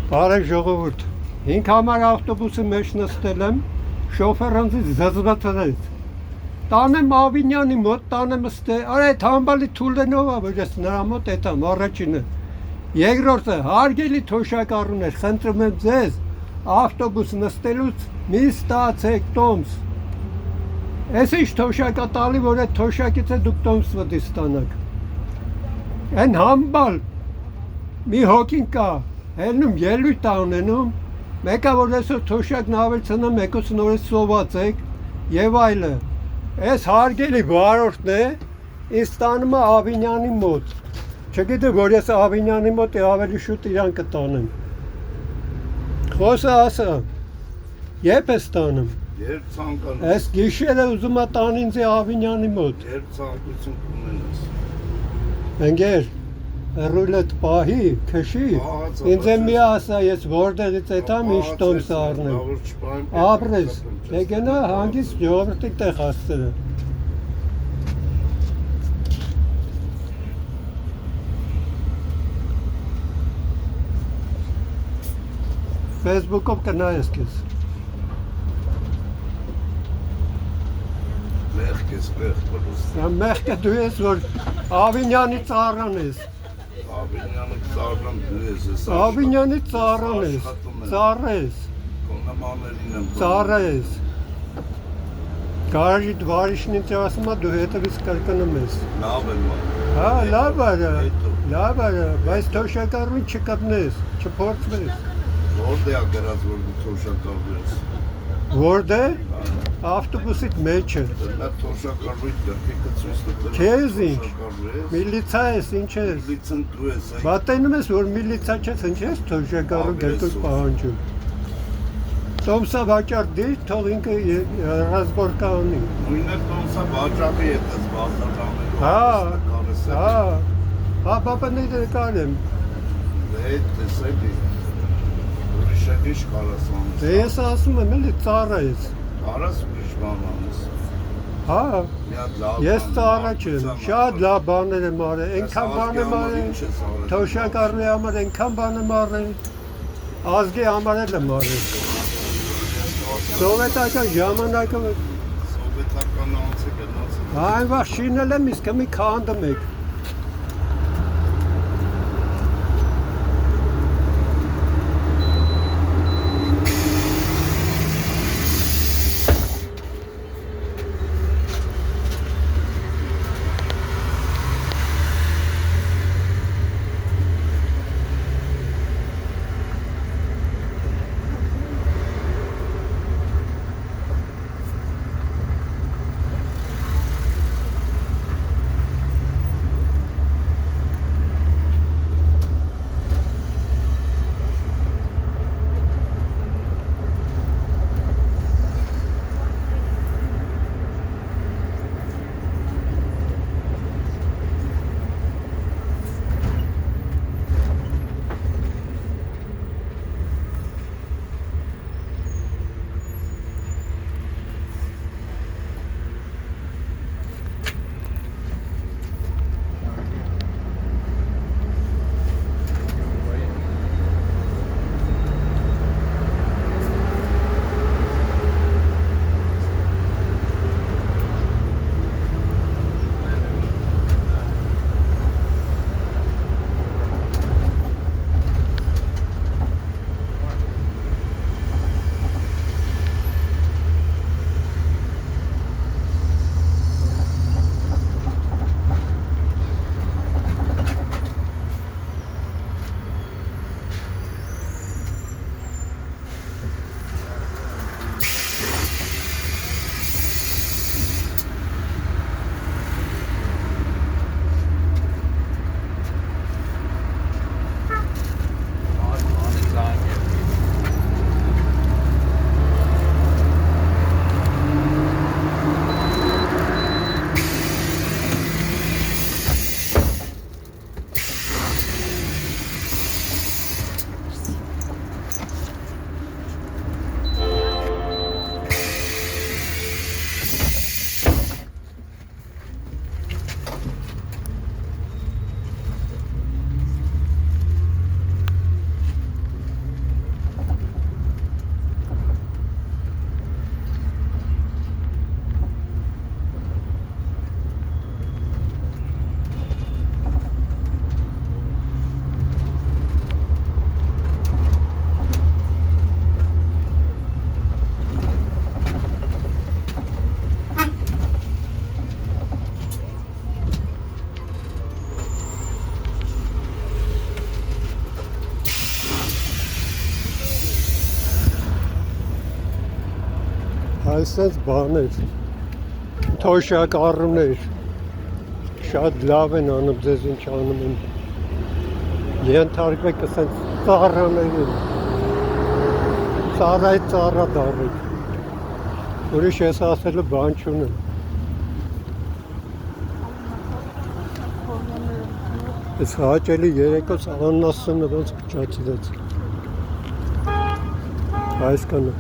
Բարև ժողովուրդ, 5 համար ավտոբուսի մեջ նստել եմ, շոֆերն ինձ զզվացրեց։ Տանեմ Ավինյանի մոտ, տանեմ արա այդ համբալի թուլենով ա, որ ես նրա մոտ էտամ, առաջինը։ Երկրորդը, հարգելի թոշակառուներ, խնդրում եմ ձեզ, ավտոբուս նստելուց մի ստացեք տոմս։ Ես ինչ թոշակա տալի, որ այդ թոշակից է դուք տոմս վտի ստանաք։ Են համբալ, մի հոգին կա, հելնում ելույթ անենում, մեկը որ այսօր թոշակն ավելցնա, մեկուց նորից սոված եք եւ այլը։ Այս հարգելի վարորդն է, ինձ տանում է Ավինյանի մոտ։ Չգիտեմ, որ ես Ավինյանի մոտ ավելի շուտ իրան կտանեմ։ Խոսը ասա, երբ ես տանում։ Երբ ցանկանում։ Այս գիշերը ուզում է տան ինձ Ավինյանի մոտ։ Երբ ցանկություն կունենաս։ Ընկեր, ռուլետ պահի, քշի, ինձ է մի ասա, ես որտեղից էտամ ինչ տոմս առնեմ։ Ապրես, դե գնա հանգիստ ժողովրդի տեղ հասցրը։ Facebook-ով կնայես քեզ։ Մեղք ես, մեղք բրուստ։ Մեղքը դու ես, որ Ավինյանի ծառան ես։ Ավինյանի ծառան դու ես։ Ավինյանի ծառան ես, ծառ ես։ Կոնամաներին եմ։ Ծառ ես։ Գարաժի դվարիշն ինձ ասում է դու հետևից կրկնում ես։ Լավ եմ։ Հա, լավ արա, բայց թոշակառուն չկպնես, չփորձվես։ Որտե է գրած որ դու թոշակառու ես։ Որտե՞։ Ավտոբուսի մեջը։ Նա թոշակառուի գրքիկը ցույց տա։ Քեզ ինչ։ Միլիցա ես, ինչ ես։ Միլիցան դու ես։ Բատենում ես, որ միլիցա չես, ինչ ես թոշակառու գրքիկ պահանջում։ Տոմսա վաճառ դիր, թող ինքը ռազմորկա ունի։ Նույնը տոմսա վաճառի հետ ես բացատրում։ Հա, բաբաները կարեմ։ Դե տեսեք։ Ուրիշ կարաս անես։ Դե ես ասում եմ, էլի ծառա ես։ Կարաս ուրիշ բան անես։ Հա, Մի հատ լավ։ ես ծառա չեմ, շատ լավ բաներ եմ արել, այնքան բան եմ արել, թոշակառուի համար այնքան բան եմ արել, ազգի համար էլ եմ արել։ Սովետական ժամանակը Սովետական անցը գնաց։ այն վաղ շինել եմ, իսկ մի քանդում եք։ Այսպես բաներ, թոշակառուներ, շատ լավ են անում, ձեզ ինչ անում են, ենթարկվեք ասենց ծառաներին, ծառայ ծառա դարեք, ուրիշ ես ասելու բան չունեմ, ես հաճելի երեկոց անասունը ոնց կճացրեց, այս կանը,